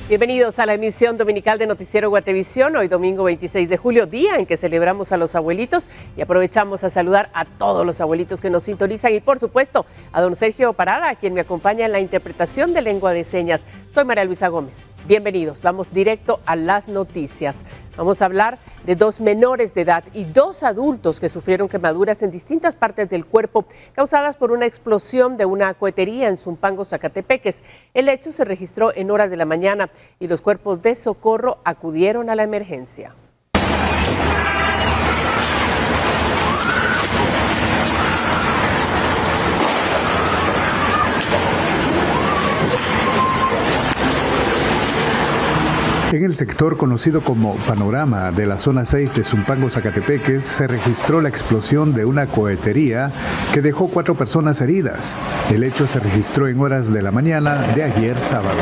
Bienvenidos a la emisión dominical de Noticiero Guatevisión, hoy domingo 26 de julio, día en que celebramos a los abuelitos y aprovechamos a saludar a todos los abuelitos que nos sintonizan y por supuesto a don Sergio Parada, quien me acompaña en la interpretación de lengua de señas. Soy María Luisa Gómez. Bienvenidos, vamos directo a las noticias. Vamos a hablar de 2 menores de edad y 2 adultos que sufrieron quemaduras en distintas partes del cuerpo causadas por una explosión de una cohetería en Zumpango, Zacatepeques. El hecho se registró en horas de la mañana y los cuerpos de socorro acudieron a la emergencia. En el sector conocido como Panorama de la zona 6 de Zumpango, Zacatepeques, se registró la explosión de una cohetería que dejó 4 personas heridas. El hecho se registró en horas de la mañana de ayer sábado.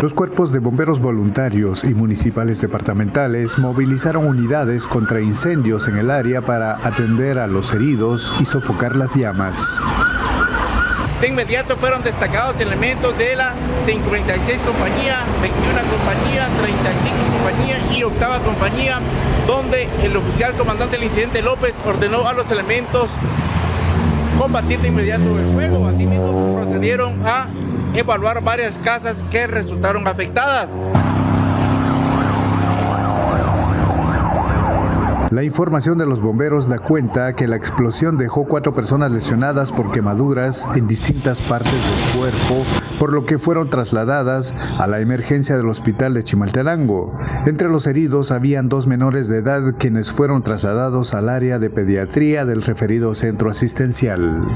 Los cuerpos de bomberos voluntarios y municipales departamentales movilizaron unidades contra incendios en el área para atender a los heridos y sofocar las llamas. De inmediato fueron destacados elementos de la 56 compañía, 21 compañía, 35 compañía y 8ª compañía, donde el oficial comandante del incidente López ordenó a los elementos combatir de inmediato el fuego. Asimismo procedieron a evaluar varias casas que resultaron afectadas. La información de los bomberos da cuenta que la explosión dejó 4 personas lesionadas por quemaduras en distintas partes del cuerpo, por lo que fueron trasladadas a la emergencia del hospital de Chimaltenango. Entre los heridos habían 2 menores de edad quienes fueron trasladados al área de pediatría del referido centro asistencial.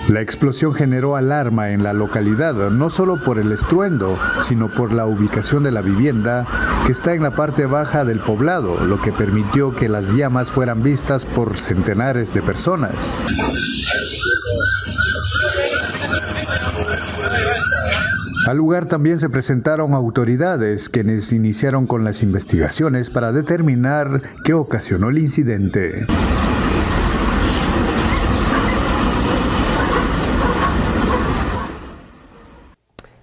La explosión generó alarma en la localidad, no solo por el estruendo, sino por la ubicación de la vivienda, que está en la parte baja del poblado, lo que permitió que las llamas fueran vistas por centenares de personas. Al lugar también se presentaron autoridades, quienes iniciaron con las investigaciones para determinar qué ocasionó el incidente.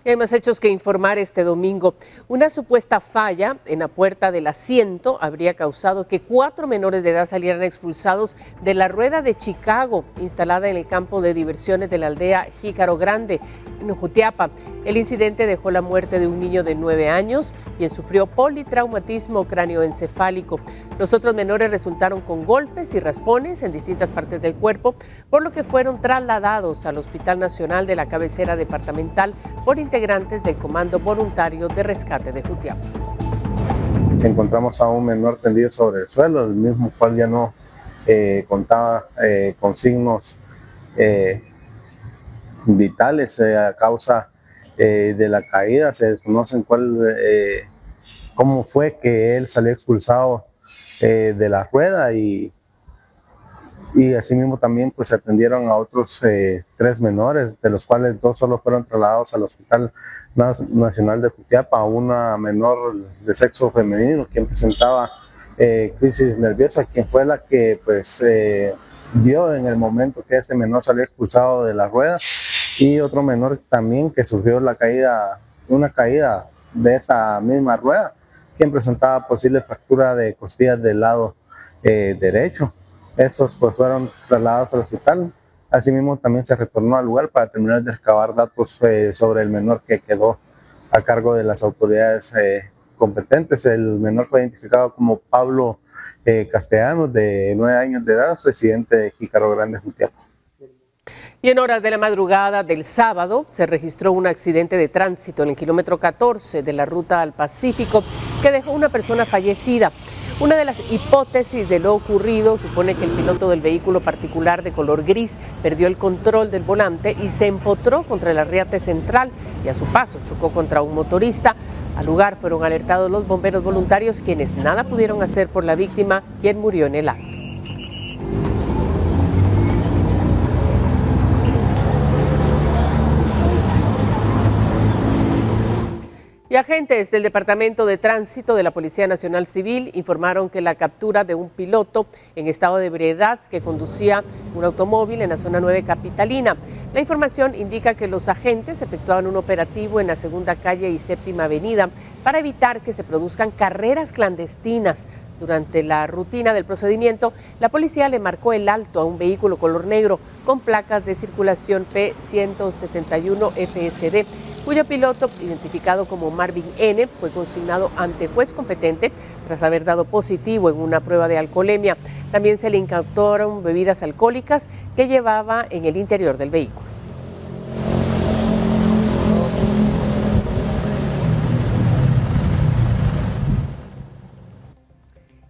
Hay más hechos que informar este domingo. Una supuesta falla en la puerta del asiento habría causado que 4 menores de edad salieran expulsados de la rueda de Chicago, instalada en el campo de diversiones de la aldea Jícaro Grande, en Jutiapa. El incidente dejó la muerte de un niño de 9 años, quien sufrió politraumatismo cráneoencefálico. Los otros menores resultaron con golpes y raspones en distintas partes del cuerpo, por lo que fueron trasladados al Hospital Nacional de la cabecera departamental por integrantes del Comando Voluntario de Rescate de Jutiapa. Encontramos a un menor tendido sobre el suelo, el mismo cual ya no contaba con signos vitales a causa de la caída. Se desconocen cómo fue que él salió expulsado de la rueda y asimismo también pues se atendieron a otros 3 menores, de los cuales 2 solo fueron trasladados al Hospital Nacional de Jutiapa, una menor de sexo femenino quien presentaba crisis nerviosa, quien fue la que pues vio en el momento que este menor salió expulsado de la rueda, y otro menor también que sufrió una caída de esa misma rueda, quien presentaba posible fractura de costillas del lado derecho. Estos pues fueron trasladados al hospital. Asimismo también se retornó al lugar para terminar de recabar datos sobre el menor que quedó a cargo de las autoridades competentes. El menor fue identificado como Pablo Castellanos, de 9 años de edad, residente de Jícaro Grande, Jutiapa. Y en horas de la madrugada del sábado se registró un accidente de tránsito en el kilómetro 14 de la ruta al Pacífico que dejó una persona fallecida. Una de las hipótesis de lo ocurrido supone que el piloto del vehículo particular de color gris perdió el control del volante y se empotró contra el arriate central y a su paso chocó contra un motorista. Al lugar fueron alertados los bomberos voluntarios, quienes nada pudieron hacer por la víctima, quien murió en el acto. Y agentes del Departamento de Tránsito de la Policía Nacional Civil informaron que la captura de un piloto en estado de ebriedad que conducía un automóvil en la zona 9 capitalina. La información indica que los agentes efectuaban un operativo en la segunda calle y séptima avenida para evitar que se produzcan carreras clandestinas. Durante la rutina del procedimiento, la policía le marcó el alto a un vehículo color negro con placas de circulación P171 FSD, cuyo piloto, identificado como Marvin N., fue consignado ante juez competente tras haber dado positivo en una prueba de alcoholemia. También se le incautaron bebidas alcohólicas que llevaba en el interior del vehículo.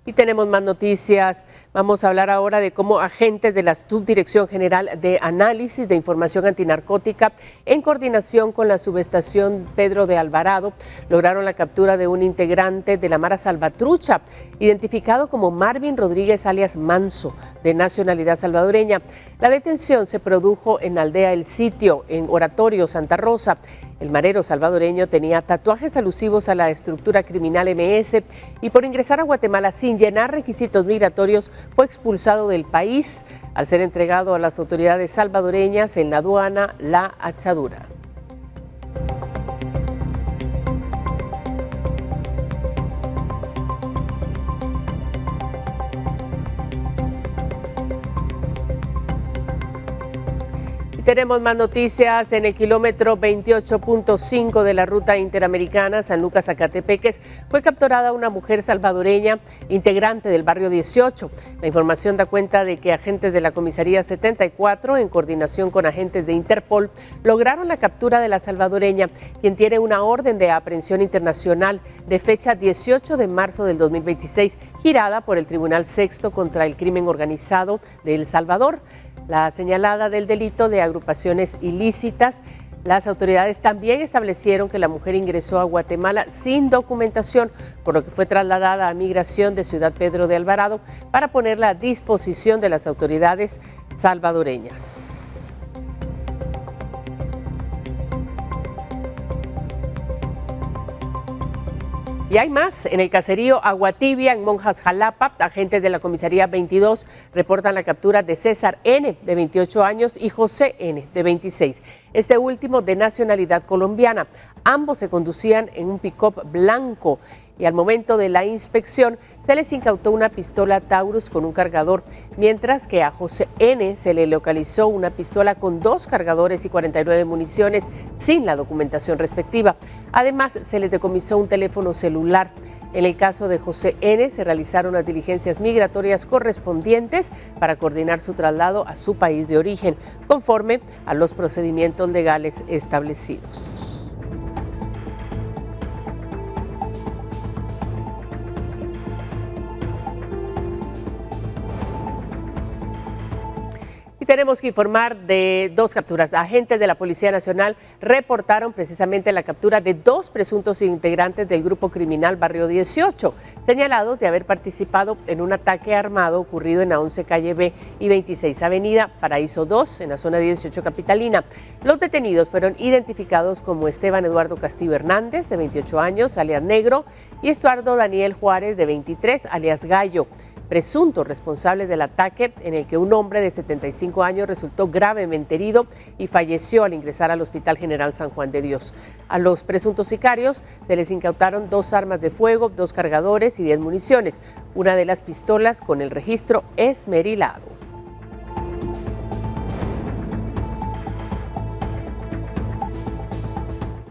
Y tenemos más noticias. Vamos a hablar ahora de cómo agentes de la Subdirección General de Análisis de Información Antinarcótica, en coordinación con la subestación Pedro de Alvarado, lograron la captura de un integrante de la Mara Salvatrucha, identificado como Marvin Rodríguez alias Manso, de nacionalidad salvadoreña. La detención se produjo en Aldea El Sitio, en Oratorio, Santa Rosa. El marero salvadoreño tenía tatuajes alusivos a la estructura criminal MS y por ingresar a Guatemala sin llenar requisitos migratorios fue expulsado del país al ser entregado a las autoridades salvadoreñas en la aduana La Achadura. Tenemos más noticias. En el kilómetro 28.5 de la ruta interamericana San Lucas Zacatepeques fue capturada una mujer salvadoreña integrante del barrio 18. La información da cuenta de que agentes de la comisaría 74, en coordinación con agentes de Interpol, lograron la captura de la salvadoreña, quien tiene una orden de aprehensión internacional de fecha 18 de marzo del 2026, girada por el Tribunal Sexto contra el Crimen Organizado de El Salvador. La señalada del delito de agrupaciones ilícitas. Las autoridades también establecieron que la mujer ingresó a Guatemala sin documentación, por lo que fue trasladada a Migración de Ciudad Pedro de Alvarado para ponerla a disposición de las autoridades salvadoreñas. Y hay más. En el caserío Aguatibia, en Monjas, Jalapa, agentes de la comisaría 22 reportan la captura de César N., de 28 años, y José N., de 26, este último de nacionalidad colombiana. Ambos se conducían en un pick-up blanco y al momento de la inspección se les incautó una pistola Taurus con un cargador, mientras que a José N. se le localizó una pistola con 2 cargadores y 49 municiones sin la documentación respectiva. Además, se les decomisó un teléfono celular. En el caso de José N. se realizaron las diligencias migratorias correspondientes para coordinar su traslado a su país de origen, conforme a los procedimientos legales establecidos. Tenemos que informar de 2 capturas. Agentes de la Policía Nacional reportaron precisamente la captura de 2 presuntos integrantes del grupo criminal Barrio 18, señalados de haber participado en un ataque armado ocurrido en la 11 calle B y 26 avenida Paraíso 2, en la zona 18 capitalina. Los detenidos fueron identificados como Esteban Eduardo Castillo Hernández, de 28 años, alias Negro, y Estuardo Daniel Juárez, de 23, alias Gallo, presuntos responsables del ataque en el que un hombre de 75 años resultó gravemente herido y falleció al ingresar al Hospital General San Juan de Dios. A los presuntos sicarios se les incautaron 2 armas de fuego, 2 cargadores y 10 municiones, una de las pistolas con el registro esmerilado.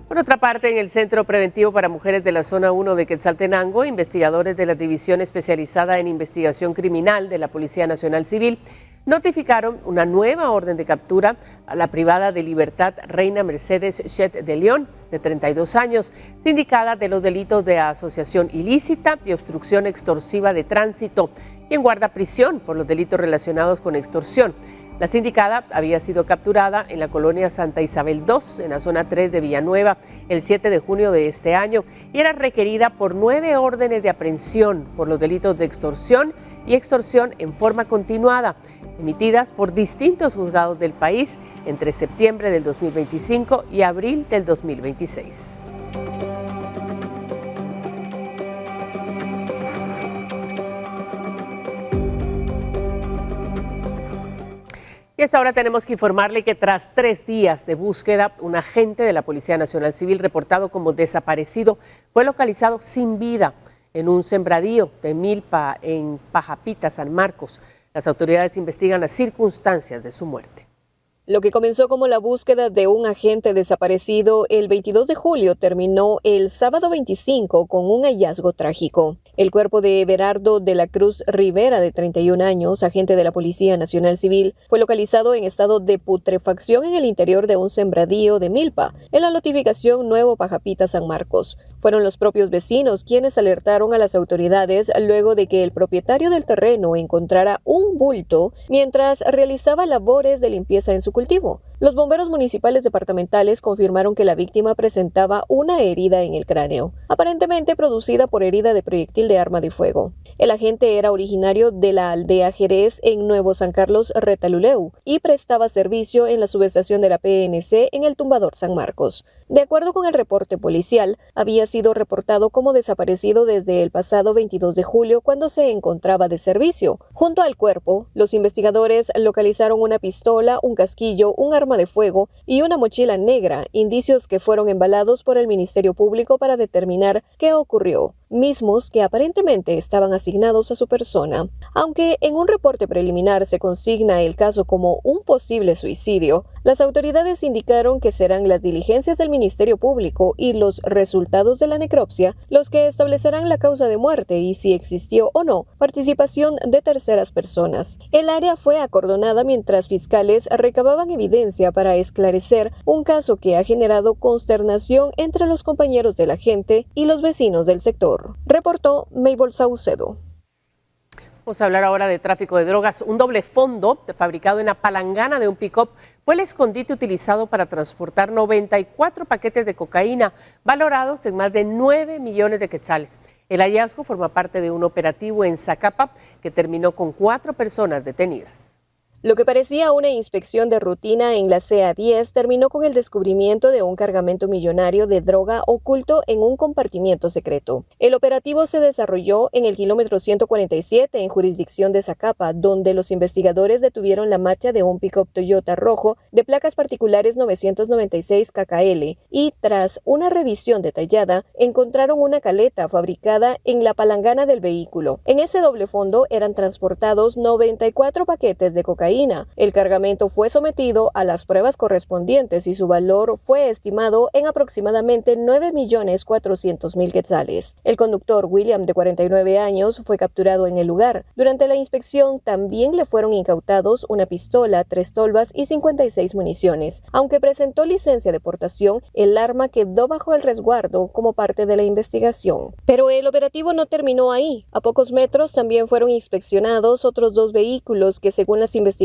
Por otra parte, en el Centro Preventivo para Mujeres de la Zona 1 de Quetzaltenango, investigadores de la División Especializada en Investigación Criminal de la Policía Nacional Civil notificaron una nueva orden de captura a la privada de libertad Reina Mercedes Chet de León, de 32 años, sindicada de los delitos de asociación ilícita y obstrucción extorsiva de tránsito, quien guarda prisión por los delitos relacionados con extorsión. La sindicada había sido capturada en la colonia Santa Isabel II, en la zona 3 de Villanueva, el 7 de junio de este año, y era requerida por 9 órdenes de aprehensión por los delitos de extorsión y extorsión en forma continuada, emitidas por distintos juzgados del país entre septiembre del 2025 y abril del 2026. Y hasta ahora tenemos que informarle que tras 3 días de búsqueda, un agente de la Policía Nacional Civil reportado como desaparecido fue localizado sin vida en un sembradío de milpa en Pajapita, San Marcos. Las autoridades investigan las circunstancias de su muerte. Lo que comenzó como la búsqueda de un agente desaparecido el 22 de julio terminó el sábado 25 con un hallazgo trágico. El cuerpo de Everardo de la Cruz Rivera, de 31 años, agente de la Policía Nacional Civil, fue localizado en estado de putrefacción en el interior de un sembradío de milpa, en la notificación Nuevo Pajapita, San Marcos. Fueron los propios vecinos quienes alertaron a las autoridades luego de que el propietario del terreno encontrara un bulto mientras realizaba labores de limpieza en su cultivo. Los bomberos municipales departamentales confirmaron que la víctima presentaba una herida en el cráneo, aparentemente producida por herida de proyectil de arma de fuego. El agente era originario de la aldea Jerez en Nuevo San Carlos, Retaluleu, y prestaba servicio en la subestación de la PNC en el Tumbador San Marcos. De acuerdo con el reporte policial, había sido reportado como desaparecido desde el pasado 22 de julio cuando se encontraba de servicio. Junto al cuerpo, los investigadores localizaron una pistola, un casquillo, un arma de fuego y una mochila negra, indicios que fueron embalados por el Ministerio Público para determinar qué ocurrió, mismos que aparentemente estaban asignados a su persona. Aunque en un reporte preliminar se consigna el caso como un posible suicidio, las autoridades indicaron que serán las diligencias del Ministerio Público y los resultados de la necropsia los que establecerán la causa de muerte y si existió o no participación de terceras personas. El área fue acordonada mientras fiscales recababan evidencia para esclarecer un caso que ha generado consternación entre los compañeros de la gente y los vecinos del sector. Reportó Mabel Saucedo. Vamos a hablar ahora de tráfico de drogas. Un doble fondo fabricado en la palangana de un pick-up fue el escondite utilizado para transportar 94 paquetes de cocaína valorados en más de 9 millones de quetzales. El hallazgo forma parte de un operativo en Zacapa que terminó con 4 personas detenidas. Lo que parecía una inspección de rutina en la CA10 terminó con el descubrimiento de un cargamento millonario de droga oculto en un compartimiento secreto. El operativo se desarrolló en el kilómetro 147 en jurisdicción de Zacapa, donde los investigadores detuvieron la marcha de un pick-up Toyota rojo de placas particulares 996 KKL y, tras una revisión detallada, encontraron una caleta fabricada en la palangana del vehículo. En ese doble fondo eran transportados 94 paquetes de cocaína. El cargamento fue sometido a las pruebas correspondientes y su valor fue estimado en aproximadamente 9.400.000 quetzales. El conductor William, de 49 años, fue capturado en el lugar. Durante la inspección también le fueron incautados una pistola, 3 tolvas y 56 municiones. Aunque presentó licencia de portación, el arma quedó bajo el resguardo como parte de la investigación. Pero el operativo no terminó ahí. A pocos metros también fueron inspeccionados otros 2 vehículos que, según las investigaciones,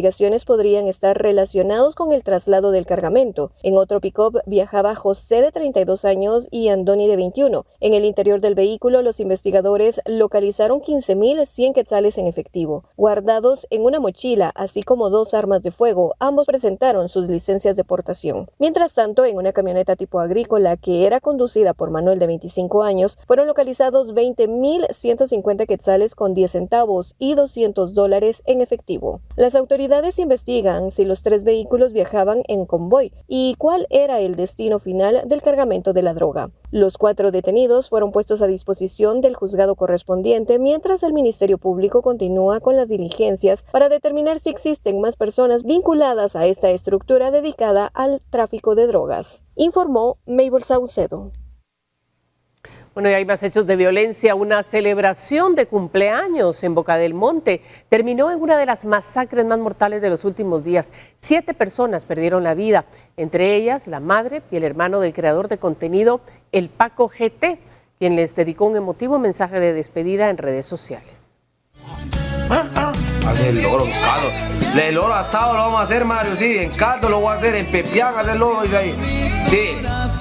podrían estar relacionados con el traslado del cargamento. En otro pick-up viajaba José, de 32 años, y Andoni, de 21. En el interior del vehículo, los investigadores localizaron 15.100 quetzales en efectivo, guardados en una mochila, así como 2 armas de fuego. Ambos presentaron sus licencias de portación. Mientras tanto, en una camioneta tipo agrícola que era conducida por Manuel, de 25 años, fueron localizados 20.150 quetzales con 10 centavos y $200 en efectivo. Las autoridades investigan si los 3 vehículos viajaban en convoy y cuál era el destino final del cargamento de la droga. Los 4 detenidos fueron puestos a disposición del juzgado correspondiente mientras el Ministerio Público continúa con las diligencias para determinar si existen más personas vinculadas a esta estructura dedicada al tráfico de drogas, informó Mabel Saucedo. Bueno, y hay más hechos de violencia. Una celebración de cumpleaños en Boca del Monte terminó en una de las masacres más mortales de los últimos días. 7 personas perdieron la vida, entre ellas la madre y el hermano del creador de contenido, el Paco GT, quien les dedicó un emotivo mensaje de despedida en redes sociales. Hacer el loro, caldo. El loro asado lo vamos a hacer, Mario, sí, en caldo lo voy a hacer, en pepián, hacer el loro, dice ahí. Sí.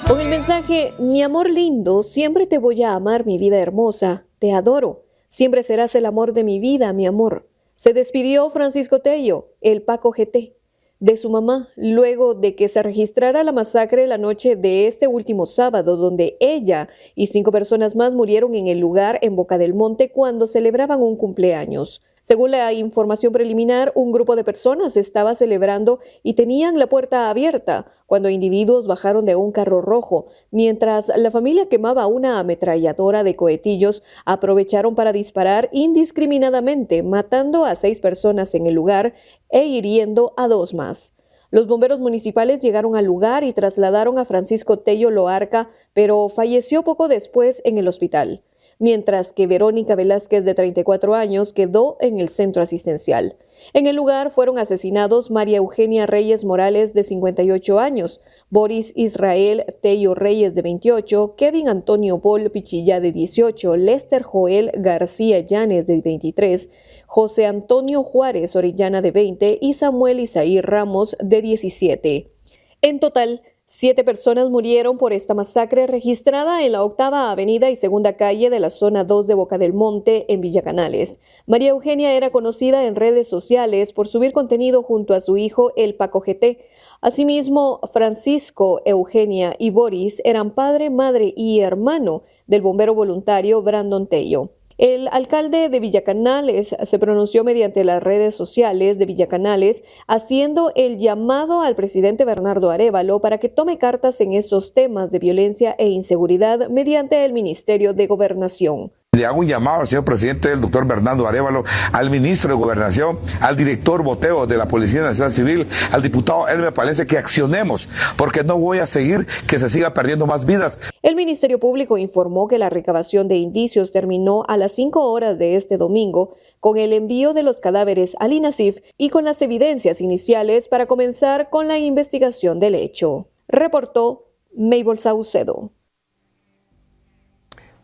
Con el mensaje: mi amor lindo, siempre te voy a amar, mi vida hermosa, te adoro, siempre serás el amor de mi vida, mi amor. Se despidió Francisco Tello, el Paco GT, de su mamá, luego de que se registrara la masacre la noche de este último sábado, donde ella y 5 personas más murieron en el lugar en Boca del Monte cuando celebraban un cumpleaños. Según la información preliminar, un grupo de personas estaba celebrando y tenían la puerta abierta cuando individuos bajaron de un carro rojo, mientras la familia quemaba una ametralladora de cohetillos, aprovecharon para disparar indiscriminadamente, matando a 6 personas en el lugar e hiriendo a 2 más. Los bomberos municipales llegaron al lugar y trasladaron a Francisco Tello Loarca, pero falleció poco después en el hospital, mientras que Verónica Velázquez, de 34 años, quedó en el centro asistencial. En el lugar fueron asesinados María Eugenia Reyes Morales, de 58 años, Boris Israel Tello Reyes, de 28, Kevin Antonio Bol Pichilla, de 18, Lester Joel García Llanes, de 23, José Antonio Juárez Orellana, de 20, y Samuel Isaí Ramos, de 17. En total, 7 personas murieron por esta masacre registrada en la 8ª Avenida y 2ª Calle de la Zona 2 de Boca del Monte, en Villa Canales. María Eugenia era conocida en redes sociales por subir contenido junto a su hijo, el Paco GT. Asimismo, Francisco, Eugenia y Boris eran padre, madre y hermano del bombero voluntario Brandon Tello. El alcalde de Villa Canales se pronunció mediante las redes sociales de Villa Canales, haciendo el llamado al presidente Bernardo Arévalo para que tome cartas en esos temas de violencia e inseguridad mediante el Ministerio de Gobernación. Le hago un llamado al señor presidente, el doctor Bernardo Arévalo, al ministro de Gobernación, al director Boteo de la Policía Nacional Civil, al diputado Elmer Palencia, que accionemos, porque no voy a seguir que se siga perdiendo más vidas. El Ministerio Público informó que la recabación de indicios terminó a las 5 horas de este domingo, con el envío de los cadáveres al INASIF y con las evidencias iniciales para comenzar con la investigación del hecho. Reportó Mabel Saucedo.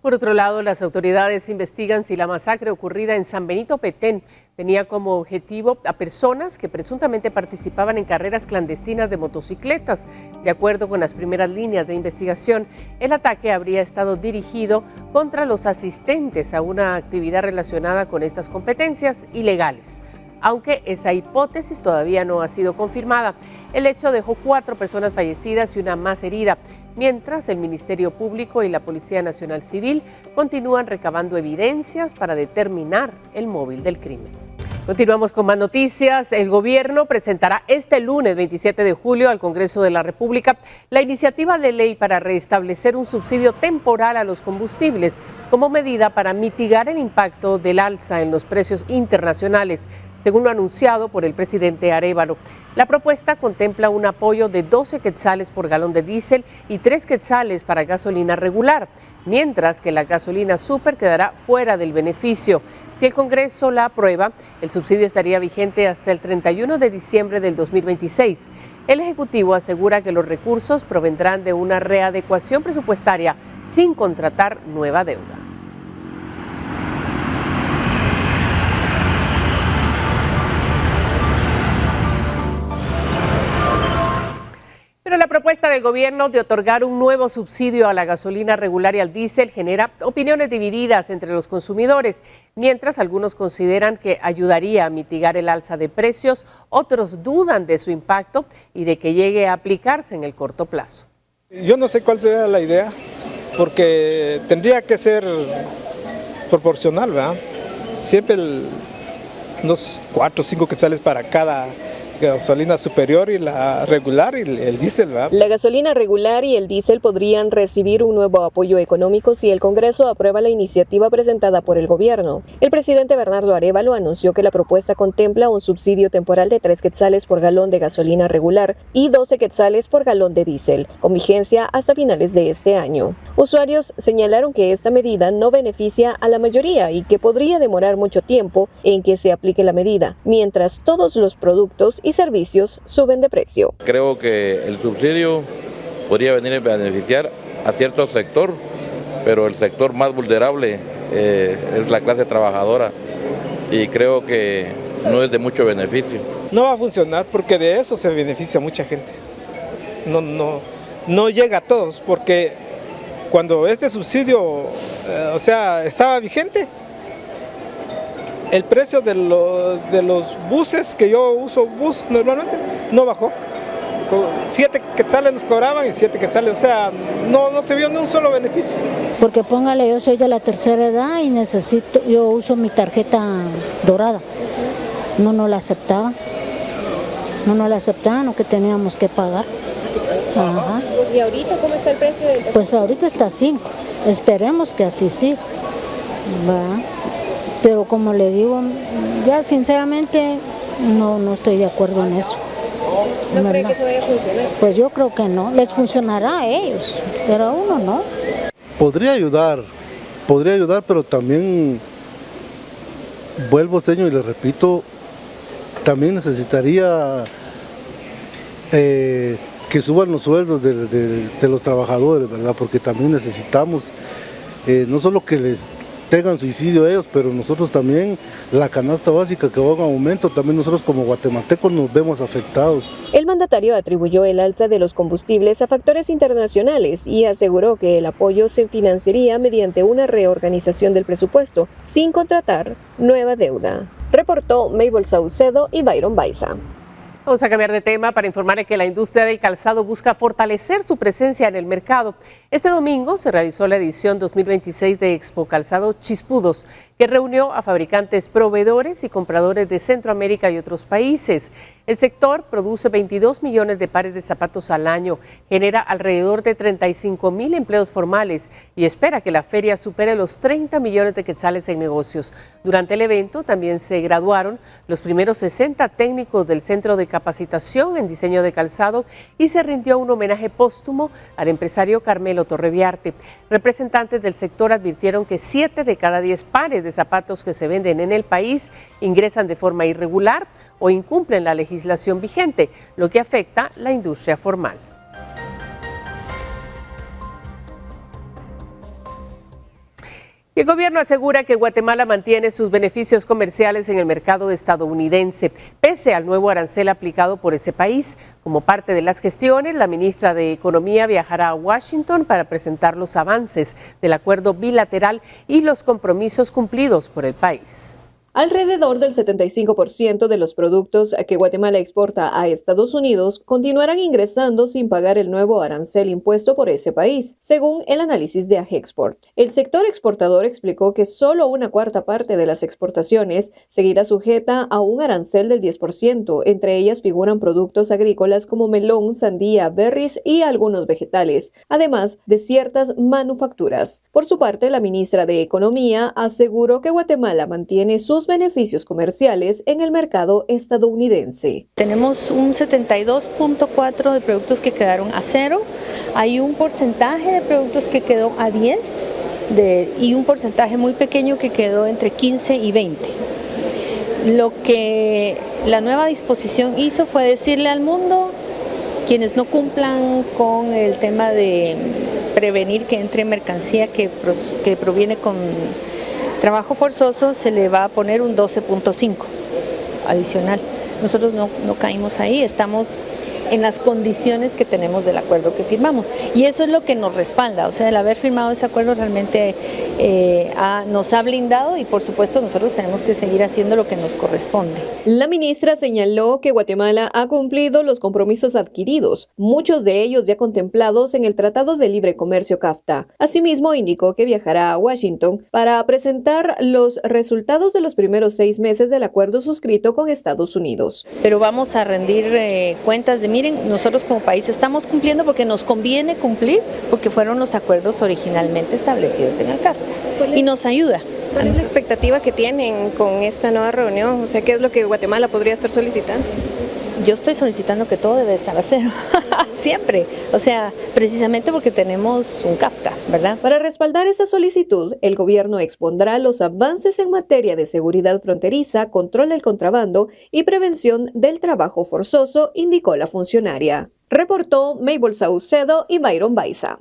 Por otro lado, las autoridades investigan si la masacre ocurrida en San Benito Petén tenía como objetivo a personas que presuntamente participaban en carreras clandestinas de motocicletas. De acuerdo con las primeras líneas de investigación, el ataque habría estado dirigido contra los asistentes a una actividad relacionada con estas competencias ilegales. Aunque esa hipótesis todavía no ha sido confirmada. El hecho dejó 4 personas fallecidas y una más herida, mientras el Ministerio Público y la Policía Nacional Civil continúan recabando evidencias para determinar el móvil del crimen. Continuamos con más noticias. El gobierno presentará este lunes 27 de julio al Congreso de la República la iniciativa de ley para restablecer un subsidio temporal a los combustibles como medida para mitigar el impacto del alza en los precios internacionales, según lo anunciado por el presidente Arévalo. La propuesta contempla un apoyo de 12 quetzales por galón de diésel y 3 quetzales para gasolina regular, mientras que la gasolina súper quedará fuera del beneficio. Si el Congreso la aprueba, el subsidio estaría vigente hasta el 31 de diciembre del 2026. El Ejecutivo asegura que los recursos provendrán de una readecuación presupuestaria sin contratar nueva deuda. Pero la propuesta del gobierno de otorgar un nuevo subsidio a la gasolina regular y al diésel genera opiniones divididas entre los consumidores. Mientras algunos consideran que ayudaría a mitigar el alza de precios, otros dudan de su impacto y de que llegue a aplicarse en el corto plazo. Yo no sé cuál sea la idea, porque tendría que ser proporcional, ¿verdad? Siempre unos 4 o 5 quetzales para cada gasolina superior y la regular y el diésel, ¿verdad? La gasolina regular y el diésel podrían recibir un nuevo apoyo económico si el Congreso aprueba la iniciativa presentada por el gobierno. El presidente Bernardo Arévalo anunció que la propuesta contempla un subsidio temporal de 3 quetzales por galón de gasolina regular y 12 quetzales por galón de diésel, con vigencia hasta finales de este año. Usuarios señalaron que esta medida no beneficia a la mayoría y que podría demorar mucho tiempo en que se aplique la medida, mientras todos los productos y servicios suben de precio. Creo que el subsidio podría venir a beneficiar a cierto sector, pero el sector más vulnerable es la clase trabajadora y creo que no es de mucho beneficio. No va a funcionar porque de eso se beneficia mucha gente. No llega a todos, porque cuando este subsidio estaba vigente, el precio de los buses, que yo uso bus normalmente, no bajó. 7 quetzales nos cobraban y 7 quetzales, o sea, no se vio ni un solo beneficio. Porque póngale, yo soy de la tercera edad y yo uso mi tarjeta dorada. No la aceptaban. No la aceptaban, lo que teníamos que pagar. Ajá. ¿Y ahorita cómo está el precio del tarjeta? Pues ahorita está 5. Esperemos que así sí. ¿Va? Pero como le digo, ya sinceramente no estoy de acuerdo en eso. ¿No cree que eso vaya a funcionar? Pues yo creo que no, les funcionará a ellos, pero a uno no. Podría ayudar, pero también, vuelvo señor y le repito, también necesitaría que suban los sueldos de los trabajadores, ¿verdad? Porque también necesitamos, no solo que les tengan suicidio ellos, pero nosotros también, la canasta básica que va en aumento, también nosotros como guatemaltecos nos vemos afectados. El mandatario atribuyó el alza de los combustibles a factores internacionales y aseguró que el apoyo se financiaría mediante una reorganización del presupuesto, sin contratar nueva deuda. Reportó Mabel Saucedo y Byron Baiza. Vamos a cambiar de tema para informar que la industria del calzado busca fortalecer su presencia en el mercado. Este domingo se realizó la edición 2026 de Expo Calzado Chispudos, que reunió a fabricantes, proveedores y compradores de Centroamérica y otros países. El sector produce 22 millones de pares de zapatos al año, genera alrededor de 35,000 empleos formales y espera que la feria supere los 30 millones de quetzales en negocios. Durante el evento también se graduaron los primeros 60 técnicos del Centro de Capacitación en Diseño de Calzado y se rindió un homenaje póstumo al empresario Carmelo Torreviarte. Representantes del sector advirtieron que 7 de cada 10 pares de zapatos que se venden en el país ingresan de forma irregular o incumplen la legislación vigente, lo que afecta la industria formal. El gobierno asegura que Guatemala mantiene sus beneficios comerciales en el mercado estadounidense, pese al nuevo arancel aplicado por ese país. Como parte de las gestiones, la ministra de Economía viajará a Washington para presentar los avances del acuerdo bilateral y los compromisos cumplidos por el país. Alrededor del 75% de los productos que Guatemala exporta a Estados Unidos continuarán ingresando sin pagar el nuevo arancel impuesto por ese país, según el análisis de Agexport. El sector exportador explicó que solo una cuarta parte de las exportaciones seguirá sujeta a un arancel del 10%. Entre ellas figuran productos agrícolas como melón, sandía, berries y algunos vegetales, además de ciertas manufacturas. Por su parte, la ministra de Economía aseguró que Guatemala mantiene sus beneficios comerciales en el mercado estadounidense. Tenemos un 72.4% de productos que quedaron a 0, hay un porcentaje de productos que quedó a 10 y un porcentaje muy pequeño que quedó entre 15 y 20. Lo que la nueva disposición hizo fue decirle al mundo, quienes no cumplan con el tema de prevenir que entre mercancía que proviene con trabajo forzoso, se le va a poner un 12.5 adicional. Nosotros no caímos ahí, estamos en las condiciones que tenemos del acuerdo que firmamos. Y eso es lo que nos respalda, o sea, el haber firmado ese acuerdo realmente nos ha blindado y por supuesto nosotros tenemos que seguir haciendo lo que nos corresponde. La ministra señaló que Guatemala ha cumplido los compromisos adquiridos, muchos de ellos ya contemplados en el Tratado de Libre Comercio CAFTA. Asimismo, indicó que viajará a Washington para presentar los resultados de los primeros 6 meses del acuerdo suscrito con Estados Unidos. Pero vamos a rendir cuentas de miren, nosotros como país estamos cumpliendo porque nos conviene cumplir, porque fueron los acuerdos originalmente establecidos en el CAFTA y nos ayuda. ¿Cuál es la expectativa que tienen con esta nueva reunión? O sea, ¿qué es lo que Guatemala podría estar solicitando? Yo estoy solicitando que todo debe estar a 0, siempre, o sea, precisamente porque tenemos un CAFTA, ¿verdad? Para respaldar esta solicitud, el gobierno expondrá los avances en materia de seguridad fronteriza, control del contrabando y prevención del trabajo forzoso, indicó la funcionaria. Reportó Mabel Saucedo y Byron Baiza.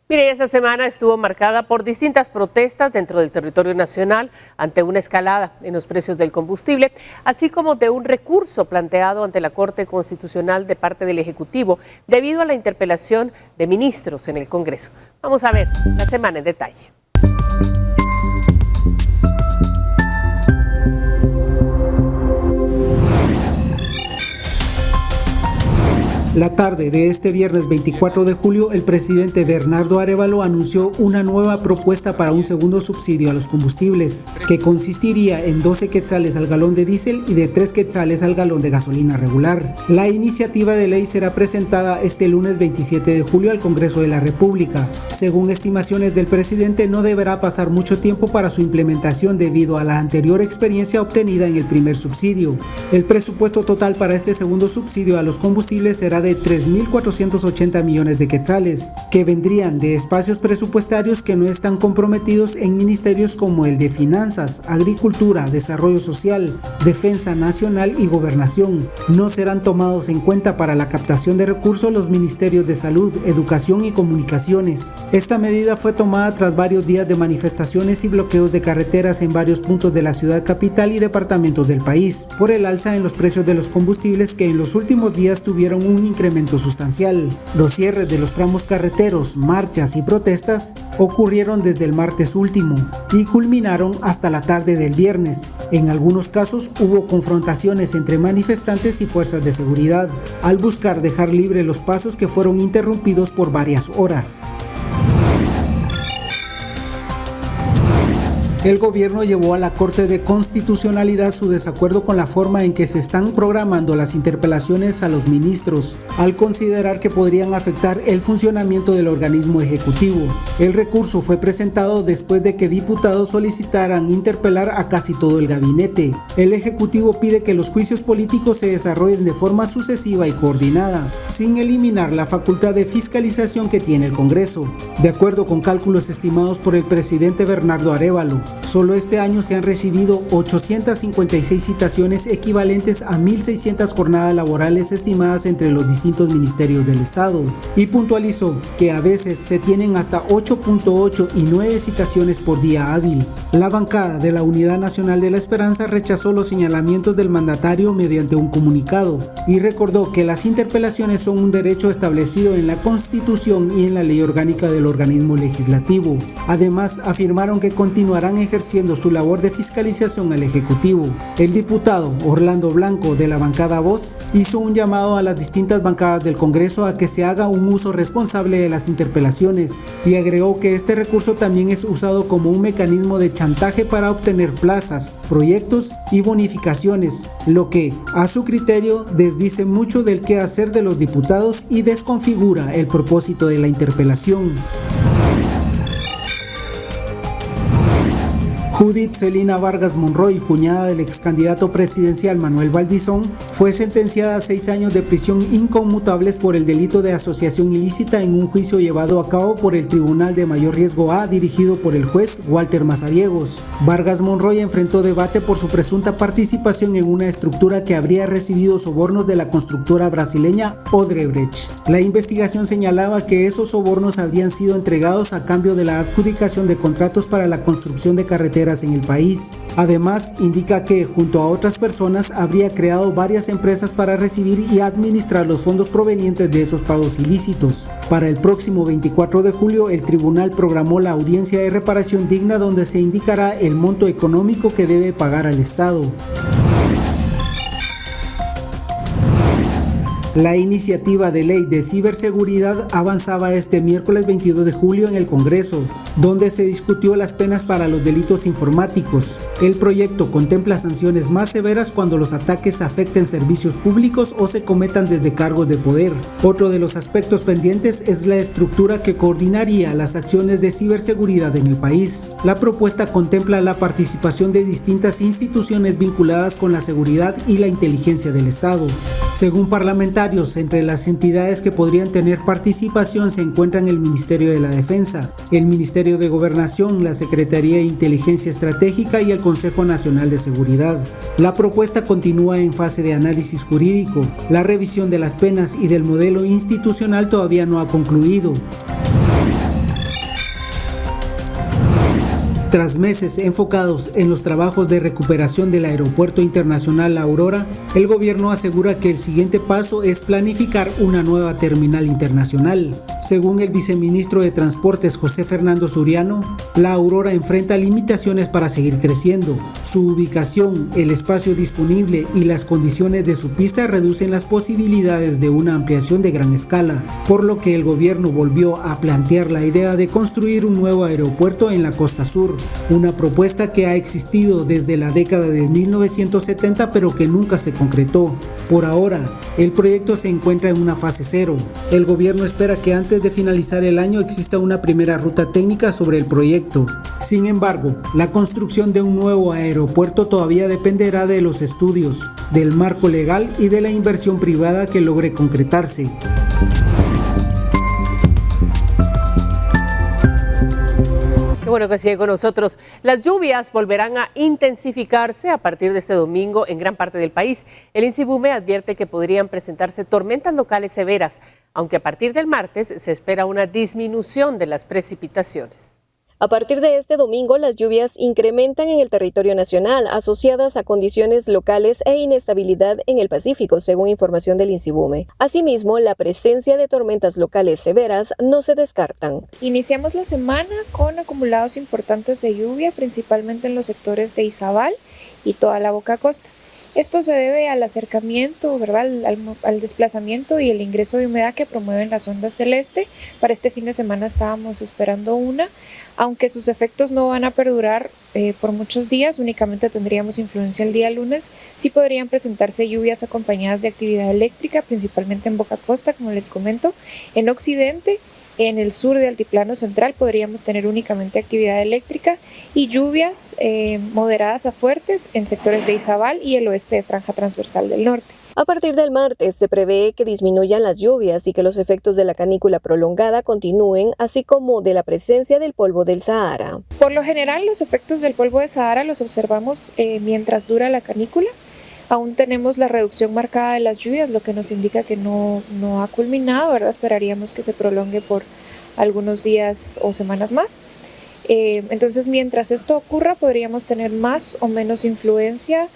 Mire, esta semana estuvo marcada por distintas protestas dentro del territorio nacional ante una escalada en los precios del combustible, así como de un recurso planteado ante la Corte Constitucional de parte del Ejecutivo debido a la interpelación de ministros en el Congreso. Vamos a ver la semana en detalle. La tarde de este viernes 24 de julio, el presidente Bernardo Arévalo anunció una nueva propuesta para un segundo subsidio a los combustibles, que consistiría en 12 quetzales al galón de diésel y de 3 quetzales al galón de gasolina regular. La iniciativa de ley será presentada este lunes 27 de julio al Congreso de la República. Según estimaciones del presidente, no deberá pasar mucho tiempo para su implementación debido a la anterior experiencia obtenida en el primer subsidio. El presupuesto total para este segundo subsidio a los combustibles será de 3.480 millones de quetzales, que vendrían de espacios presupuestarios que no están comprometidos en ministerios como el de Finanzas, Agricultura, Desarrollo Social, Defensa Nacional y Gobernación. No serán tomados en cuenta para la captación de recursos los ministerios de Salud, Educación y Comunicaciones. Esta medida fue tomada tras varios días de manifestaciones y bloqueos de carreteras en varios puntos de la ciudad capital y departamentos del país, por el alza en los precios de los combustibles que en los últimos días tuvieron un incremento sustancial. Los cierres de los tramos carreteros, marchas y protestas ocurrieron desde el martes último y culminaron hasta la tarde del viernes. En algunos casos hubo confrontaciones entre manifestantes y fuerzas de seguridad, al buscar dejar libre los pasos que fueron interrumpidos por varias horas. El gobierno llevó a la Corte de Constitucionalidad su desacuerdo con la forma en que se están programando las interpelaciones a los ministros, al considerar que podrían afectar el funcionamiento del organismo ejecutivo. El recurso fue presentado después de que diputados solicitaran interpelar a casi todo el gabinete. El Ejecutivo pide que los juicios políticos se desarrollen de forma sucesiva y coordinada, sin eliminar la facultad de fiscalización que tiene el Congreso. De acuerdo con cálculos estimados por el presidente Bernardo Arévalo, solo este año se han recibido 856 citaciones equivalentes a 1.600 jornadas laborales estimadas entre los distintos ministerios del Estado, y puntualizó que a veces se tienen hasta 8.8 y 9 citaciones por día hábil. La bancada de la Unidad Nacional de la Esperanza rechazó los señalamientos del mandatario mediante un comunicado y recordó que las interpelaciones son un derecho establecido en la Constitución y en la ley orgánica del organismo legislativo. Además, afirmaron que continuarán ejerciendo su labor de fiscalización al Ejecutivo. El diputado Orlando Blanco, de la bancada Voz, hizo un llamado a las distintas bancadas del Congreso a que se haga un uso responsable de las interpelaciones y agregó que este recurso también es usado como un mecanismo de chantaje para obtener plazas, proyectos y bonificaciones, lo que, a su criterio, desdice mucho del quehacer de los diputados y desconfigura el propósito de la interpelación. Judith Celina Vargas Monroy, cuñada del ex candidato presidencial Manuel Valdizón, fue sentenciada a 6 años de prisión inconmutables por el delito de asociación ilícita en un juicio llevado a cabo por el Tribunal de Mayor Riesgo A, dirigido por el juez Walter Mazariegos. Vargas Monroy enfrentó debate por su presunta participación en una estructura que habría recibido sobornos de la constructora brasileña Odebrecht. La investigación señalaba que esos sobornos habrían sido entregados a cambio de la adjudicación de contratos para la construcción de carreteras en el país. Además, indica que junto a otras personas habría creado varias empresas para recibir y administrar los fondos provenientes de esos pagos ilícitos. Para el próximo 24 de julio, el tribunal programó la audiencia de reparación digna donde se indicará el monto económico que debe pagar al Estado. La iniciativa de ley de ciberseguridad avanzaba este miércoles 22 de julio en el Congreso, donde se discutió las penas para los delitos informáticos. El proyecto contempla sanciones más severas cuando los ataques afecten servicios públicos o se cometan desde cargos de poder. Otro de los aspectos pendientes es la estructura que coordinaría las acciones de ciberseguridad en el país. La propuesta contempla la participación de distintas instituciones vinculadas con la seguridad y la inteligencia del Estado. Según parlamentarios, entre las entidades que podrían tener participación se encuentran el Ministerio de la Defensa, el Ministerio de Gobernación, la Secretaría de Inteligencia Estratégica y el Consejo Nacional de Seguridad. La propuesta continúa en fase de análisis jurídico. La revisión de las penas y del modelo institucional todavía no ha concluido. Tras meses enfocados en los trabajos de recuperación del Aeropuerto Internacional La Aurora, el gobierno asegura que el siguiente paso es planificar una nueva terminal internacional. Según el viceministro de Transportes José Fernando Suriano, La Aurora enfrenta limitaciones para seguir creciendo. Su ubicación, el espacio disponible y las condiciones de su pista reducen las posibilidades de una ampliación de gran escala, por lo que el gobierno volvió a plantear la idea de construir un nuevo aeropuerto en la costa sur, una propuesta que ha existido desde la década de 1970 pero que nunca se concretó. Por ahora, el proyecto se encuentra en una fase 0. El gobierno espera que antes de finalizar el año exista una primera ruta técnica sobre el proyecto. Sin embargo, la construcción de un nuevo aeropuerto todavía dependerá de los estudios, del marco legal y de la inversión privada que logre concretarse. Bueno, que sigue con nosotros. Las lluvias volverán a intensificarse a partir de este domingo en gran parte del país. El INSIBUME advierte que podrían presentarse tormentas locales severas, aunque a partir del martes se espera una disminución de las precipitaciones. A partir de este domingo, las lluvias incrementan en el territorio nacional, asociadas a condiciones locales e inestabilidad en el Pacífico, según información del INSIBUME. Asimismo, la presencia de tormentas locales severas no se descartan. Iniciamos la semana con acumulados importantes de lluvia, principalmente en los sectores de Izabal y toda la Boca Costa. Esto se debe al acercamiento, ¿verdad?, al desplazamiento y el ingreso de humedad que promueven las ondas del este. Para este fin de semana estábamos esperando una, aunque sus efectos no van a perdurar por muchos días, únicamente tendríamos influencia el día lunes. Sí podrían presentarse lluvias acompañadas de actividad eléctrica, principalmente en Boca Costa, como les comento. En Occidente, en el sur de Altiplano Central podríamos tener únicamente actividad eléctrica y lluvias moderadas a fuertes en sectores de Izabal y el oeste de Franja Transversal del Norte. A partir del martes se prevé que disminuyan las lluvias y que los efectos de la canícula prolongada continúen, así como de la presencia del polvo del Sahara. Por lo general, los efectos del polvo de Sahara los observamos mientras dura la canícula. Aún tenemos la reducción marcada de las lluvias, lo que nos indica que no ha culminado, ¿verdad? Esperaríamos que se prolongue por algunos días o semanas más. Entonces, mientras esto ocurra, podríamos tener más o menos influencia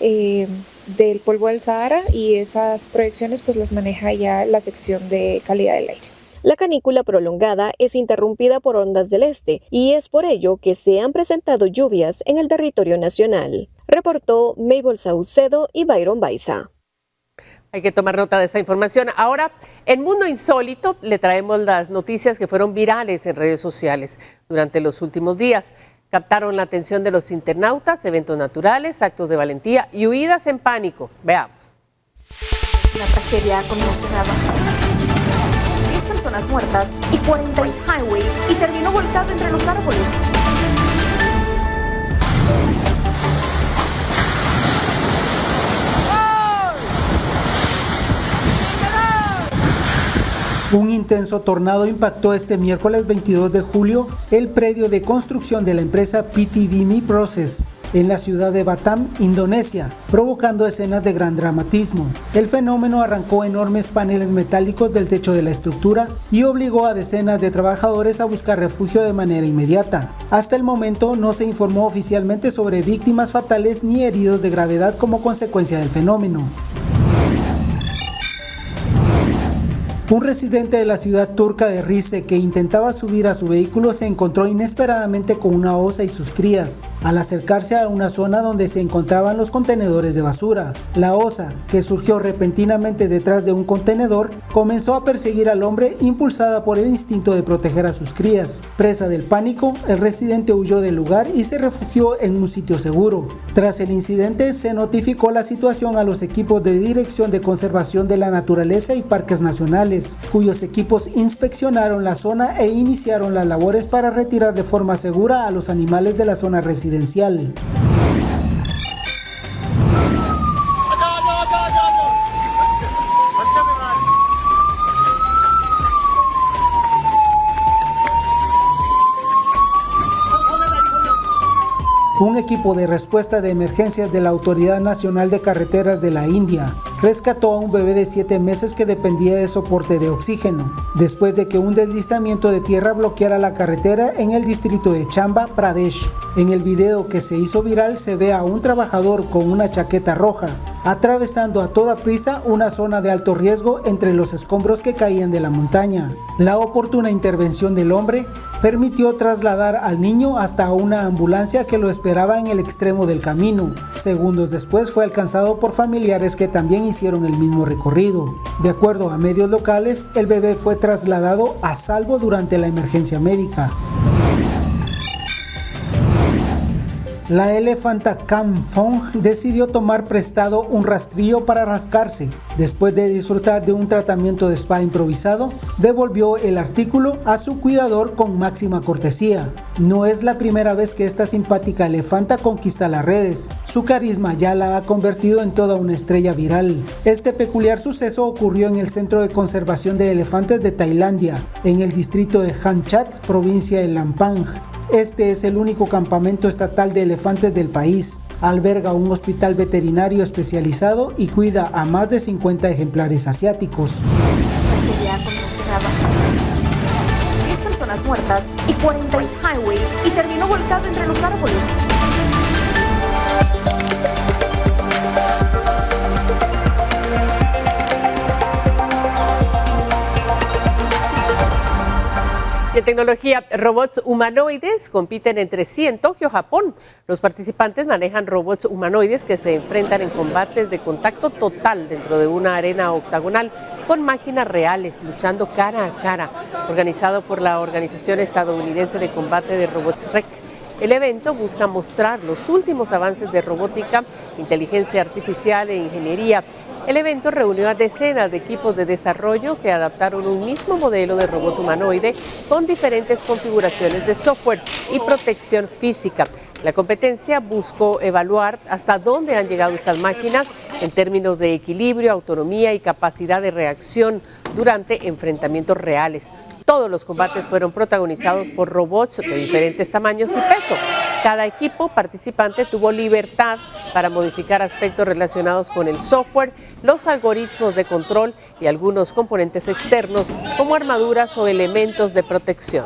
del polvo del Sahara, y esas proyecciones pues las maneja ya la sección de calidad del aire. La canícula prolongada es interrumpida por ondas del este y es por ello que se han presentado lluvias en el territorio nacional. Reportó Mabel Saucedo y Byron Baiza. Hay que tomar nota de esta información. Ahora, en Mundo Insólito le traemos las noticias que fueron virales en redes sociales durante los últimos días. Captaron la atención de los internautas, eventos naturales, actos de valentía y huidas en pánico. Veamos. Una tragedia ha conmocionado. 10 personas muertas y 40 highway y terminó volcado entre los árboles. Un intenso tornado impactó este miércoles 22 de julio el predio de construcción de la empresa PT Vimy Process en la ciudad de Batam, Indonesia, provocando escenas de gran dramatismo. El fenómeno arrancó enormes paneles metálicos del techo de la estructura y obligó a decenas de trabajadores a buscar refugio de manera inmediata. Hasta el momento no se informó oficialmente sobre víctimas fatales ni heridos de gravedad como consecuencia del fenómeno. Un residente de la ciudad turca de Rize que intentaba subir a su vehículo se encontró inesperadamente con una osa y sus crías al acercarse a una zona donde se encontraban los contenedores de basura. La osa, que surgió repentinamente detrás de un contenedor, comenzó a perseguir al hombre impulsada por el instinto de proteger a sus crías. Presa del pánico, el residente huyó del lugar y se refugió en un sitio seguro. Tras el incidente, se notificó la situación a los equipos de Dirección de Conservación de la Naturaleza y Parques Nacionales, cuyos equipos inspeccionaron la zona e iniciaron las labores para retirar de forma segura a los animales de la zona residencial. Un equipo de respuesta de emergencias de la Autoridad Nacional de Carreteras de la India rescató a un bebé de 7 meses que dependía de soporte de oxígeno, después de que un deslizamiento de tierra bloqueara la carretera en el distrito de Chamba, Pradesh. En el video que se hizo viral se ve a un trabajador con una chaqueta roja, atravesando a toda prisa una zona de alto riesgo entre los escombros que caían de la montaña. La oportuna intervención del hombre permitió trasladar al niño hasta una ambulancia que lo esperaba en el extremo del camino. Segundos después fue alcanzado por familiares que también hicieron el mismo recorrido. De acuerdo a medios locales, el bebé fue trasladado a salvo durante la emergencia médica. La elefanta Cam Phong decidió tomar prestado un rastrillo para rascarse. Después de disfrutar de un tratamiento de spa improvisado, devolvió el artículo a su cuidador con máxima cortesía. No es la primera vez que esta simpática elefanta conquista las redes. Su carisma ya la ha convertido en toda una estrella viral. Este peculiar suceso ocurrió en el Centro de Conservación de Elefantes de Tailandia, en el distrito de Han Chat, provincia de Lampang. Este es el único campamento estatal de elefantes del país. Alberga un hospital veterinario especializado y cuida a más de 50 ejemplares asiáticos. 10 personas muertas y 40 highway y terminó volcado entre los árboles. Y en tecnología, robots humanoides compiten entre sí en Tokio, Japón. Los participantes manejan robots humanoides que se enfrentan en combates de contacto total dentro de una arena octagonal con máquinas reales, luchando cara a cara, organizado por la Organización Estadounidense de Combate de Robots REC. El evento busca mostrar los últimos avances de robótica, inteligencia artificial e ingeniería. El evento reunió a decenas de equipos de desarrollo que adaptaron un mismo modelo de robot humanoide con diferentes configuraciones de software y protección física. La competencia buscó evaluar hasta dónde han llegado estas máquinas en términos de equilibrio, autonomía y capacidad de reacción durante enfrentamientos reales. Todos los combates fueron protagonizados por robots de diferentes tamaños y peso. Cada equipo participante tuvo libertad para modificar aspectos relacionados con el software, los algoritmos de control y algunos componentes externos como armaduras o elementos de protección.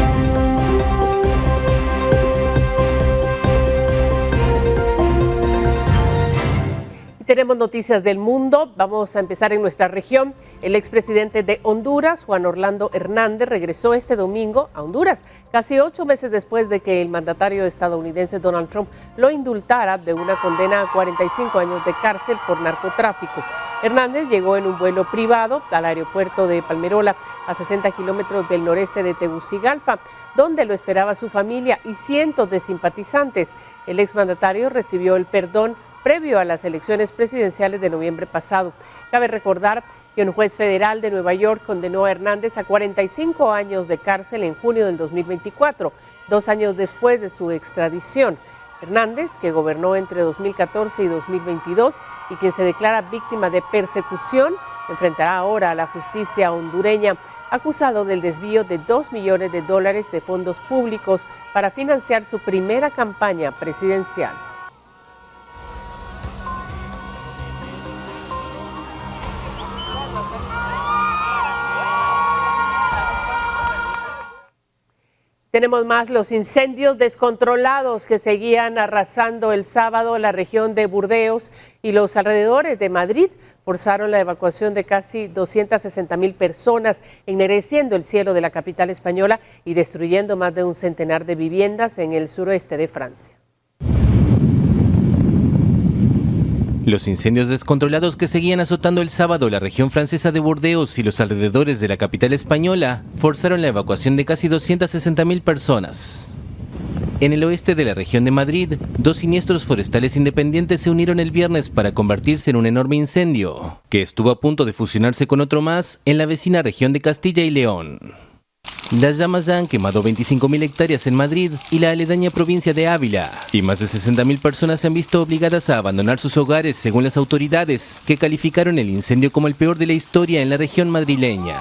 Tenemos noticias del mundo. Vamos a empezar en nuestra región. El expresidente de Honduras, Juan Orlando Hernández, regresó este domingo a Honduras, casi 8 meses después de que el mandatario estadounidense Donald Trump lo indultara de una condena a 45 años de cárcel por narcotráfico. Hernández llegó en un vuelo privado al aeropuerto de Palmerola, a 60 kilómetros del noreste de Tegucigalpa, donde lo esperaba su familia y cientos de simpatizantes. El exmandatario recibió el perdón previo a las elecciones presidenciales de noviembre pasado. Cabe recordar que un juez federal de Nueva York condenó a Hernández a 45 años de cárcel en junio del 2024, 2 años después de su extradición. Hernández, que gobernó entre 2014 y 2022 y quien se declara víctima de persecución, enfrentará ahora a la justicia hondureña, acusado del desvío de $2 millones de fondos públicos para financiar su primera campaña presidencial. Tenemos más: los incendios descontrolados que seguían arrasando el sábado la región de Burdeos y los alrededores de Madrid forzaron la evacuación de casi 260,000 personas, ennegreciendo el cielo de la capital española y destruyendo más de un centenar de viviendas en el suroeste de Francia. Los incendios descontrolados que seguían azotando el sábado la región francesa de Burdeos y los alrededores de la capital española forzaron la evacuación de casi 260,000 personas. En el oeste de la región de Madrid, 2 siniestros forestales independientes se unieron el viernes para convertirse en un enorme incendio, que estuvo a punto de fusionarse con otro más en la vecina región de Castilla y León. Las llamas ya han quemado 25,000 hectáreas en Madrid y la aledaña provincia de Ávila, y más de 60,000 personas se han visto obligadas a abandonar sus hogares según las autoridades, que calificaron el incendio como el peor de la historia en la región madrileña.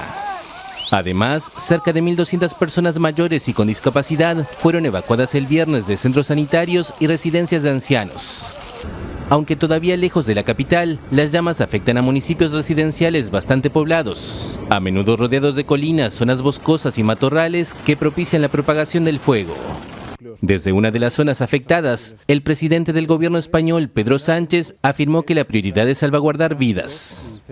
Además, cerca de 1,200 personas mayores y con discapacidad fueron evacuadas el viernes de centros sanitarios y residencias de ancianos. Aunque todavía lejos de la capital, las llamas afectan a municipios residenciales bastante poblados, a menudo rodeados de colinas, zonas boscosas y matorrales que propician la propagación del fuego. Desde una de las zonas afectadas, el presidente del gobierno español, Pedro Sánchez, afirmó que la prioridad es salvaguardar vidas.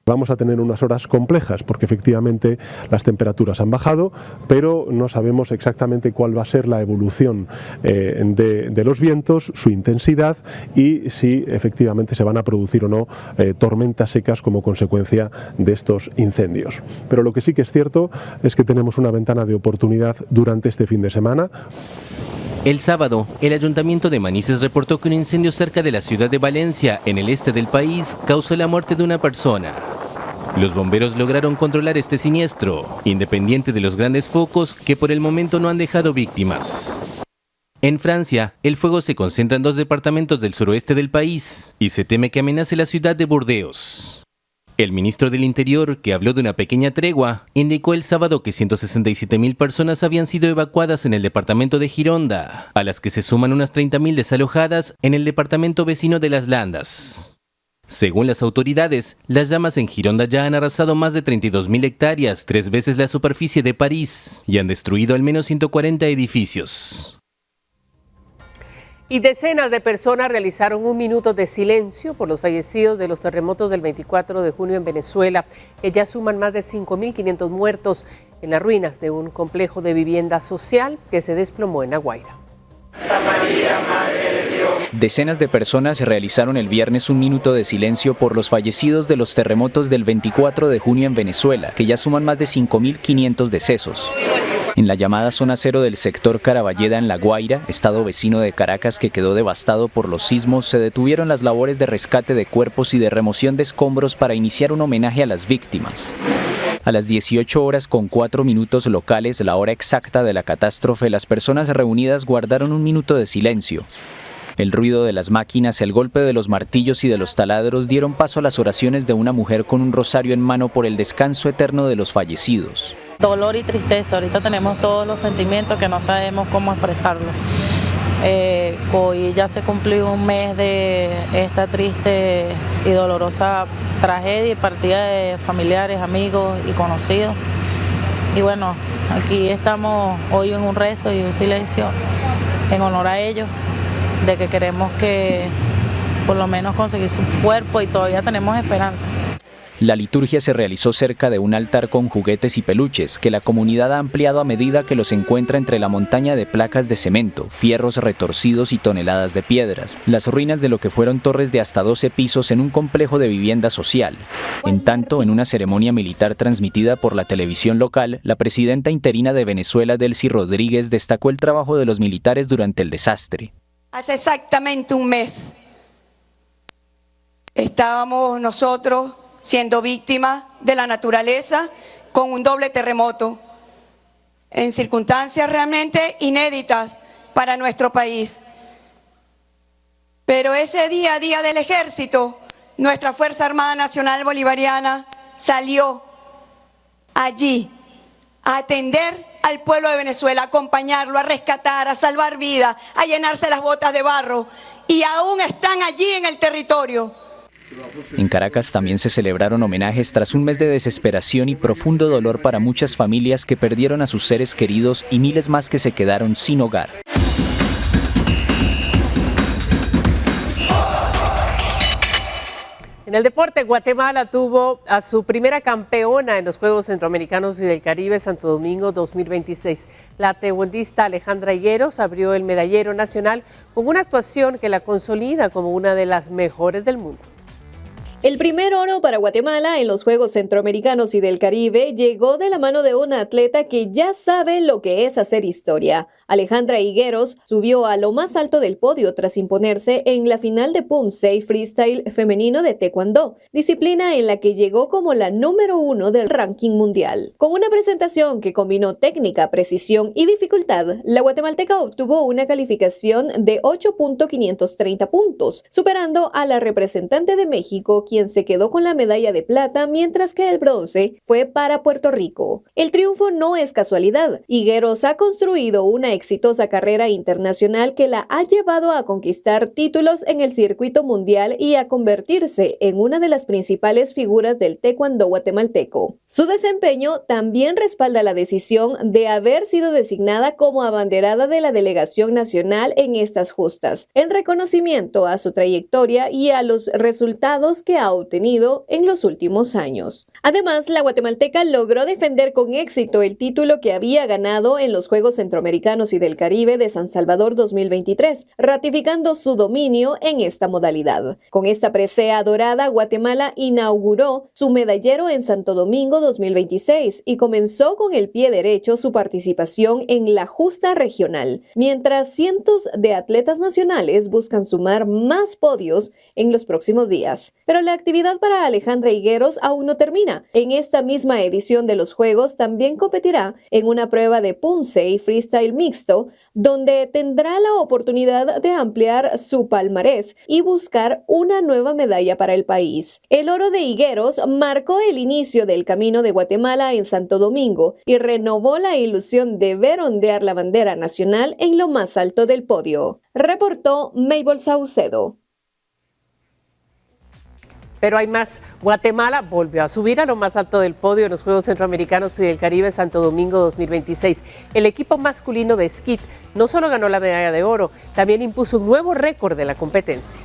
Vamos a tener unas horas complejas porque efectivamente las temperaturas han bajado, pero no sabemos exactamente cuál va a ser la evolución de los vientos, su intensidad y si efectivamente se van a producir o no tormentas secas como consecuencia de estos incendios. Pero lo que sí que es cierto es que tenemos una ventana de oportunidad durante este fin de semana. El sábado, el Ayuntamiento de Manises reportó que un incendio cerca de la ciudad de Valencia, en el este del país, causó la muerte de una persona. Los bomberos lograron controlar este siniestro, independiente de los grandes focos que por el momento no han dejado víctimas. En Francia, el fuego se concentra en 2 departamentos del suroeste del país y se teme que amenace la ciudad de Burdeos. El ministro del Interior, que habló de una pequeña tregua, indicó el sábado que 167.000 personas habían sido evacuadas en el departamento de Gironda, a las que se suman unas 30.000 desalojadas en el departamento vecino de Las Landas. Según las autoridades, las llamas en Gironda ya han arrasado más de 32.000 hectáreas, 3 veces la superficie de París, y han destruido al menos 140 edificios. Y decenas de personas realizaron un minuto de silencio por los fallecidos de los terremotos del 24 de junio en Venezuela, que ya suman más de 5.500 muertos en las ruinas de un complejo de vivienda social que se desplomó en La Guaira. Decenas de personas realizaron el viernes un minuto de silencio por los fallecidos de los terremotos del 24 de junio en Venezuela, que ya suman más de 5.500 decesos. En la llamada zona cero del sector Caraballeda en La Guaira, estado vecino de Caracas que quedó devastado por los sismos, se detuvieron las labores de rescate de cuerpos y de remoción de escombros para iniciar un homenaje a las víctimas. A las 18:04 locales, la hora exacta de la catástrofe, las personas reunidas guardaron un minuto de silencio. El ruido de las máquinas, el golpe de los martillos y de los taladros dieron paso a las oraciones de una mujer con un rosario en mano por el descanso eterno de los fallecidos. Dolor y tristeza, ahorita tenemos todos los sentimientos que no sabemos cómo expresarlo. Hoy ya se cumplió un mes de esta triste y dolorosa tragedia y partida de familiares, amigos y conocidos. Y bueno, aquí estamos hoy en un rezo y un silencio en honor a ellos, de que queremos que por lo menos conseguir su cuerpo y todavía tenemos esperanza. La liturgia se realizó cerca de un altar con juguetes y peluches que la comunidad ha ampliado a medida que los encuentra entre la montaña de placas de cemento, fierros retorcidos y toneladas de piedras, las ruinas de lo que fueron torres de hasta 12 pisos en un complejo de vivienda social. En tanto, en una ceremonia militar transmitida por la televisión local, la presidenta interina de Venezuela, Delcy Rodríguez, destacó el trabajo de los militares durante el desastre. Hace exactamente un mes estábamos nosotros siendo víctimas de la naturaleza con un doble terremoto, en circunstancias realmente inéditas para nuestro país. Pero ese día del ejército, nuestra Fuerza Armada Nacional Bolivariana salió allí a atender al pueblo de Venezuela, a acompañarlo, a rescatar, a salvar vidas, a llenarse las botas de barro, y aún están allí en el territorio. En Caracas también se celebraron homenajes tras un mes de desesperación y profundo dolor para muchas familias que perdieron a sus seres queridos y miles más que se quedaron sin hogar. En el deporte, Guatemala tuvo a su primera campeona en los Juegos Centroamericanos y del Caribe Santo Domingo 2026. La taekwondista Alejandra Higueros abrió el medallero nacional con una actuación que la consolida como una de las mejores del mundo. El primer oro para Guatemala en los Juegos Centroamericanos y del Caribe llegó de la mano de una atleta que ya sabe lo que es hacer historia. Alejandra Higueros subió a lo más alto del podio tras imponerse en la final de Pumsei Freestyle femenino de Taekwondo, disciplina en la que llegó como la número 1 del ranking mundial. Con una presentación que combinó técnica, precisión y dificultad, la guatemalteca obtuvo una calificación de 8.530 puntos, superando a la representante de México, quien se quedó con la medalla de plata, mientras que el bronce fue para Puerto Rico. El triunfo no es casualidad. Higueros ha construido una exitosa carrera internacional que la ha llevado a conquistar títulos en el circuito mundial y a convertirse en una de las principales figuras del taekwondo guatemalteco. Su desempeño también respalda la decisión de haber sido designada como abanderada de la delegación nacional en estas justas, en reconocimiento a su trayectoria y a los resultados que ha obtenido en los últimos años. Además, la guatemalteca logró defender con éxito el título que había ganado en los Juegos Centroamericanos y del Caribe de San Salvador 2023, ratificando su dominio en esta modalidad. Con esta presea dorada, Guatemala inauguró su medallero en Santo Domingo 2026 y comenzó con el pie derecho su participación en la justa regional, mientras cientos de atletas nacionales buscan sumar más podios en los próximos días. Pero la actividad para Alejandra Higueros aún no termina. En esta misma edición de los Juegos también competirá en una prueba de Pumsei Freestyle mixto, donde tendrá la oportunidad de ampliar su palmarés y buscar una nueva medalla para el país. El oro de Higueros marcó el inicio del camino de Guatemala en Santo Domingo y renovó la ilusión de ver ondear la bandera nacional en lo más alto del podio. Reportó Mabel Saucedo. Pero hay más. Guatemala volvió a subir a lo más alto del podio en los Juegos Centroamericanos y del Caribe Santo Domingo 2026. El equipo masculino de esquí no solo ganó la medalla de oro, también impuso un nuevo récord de la competencia.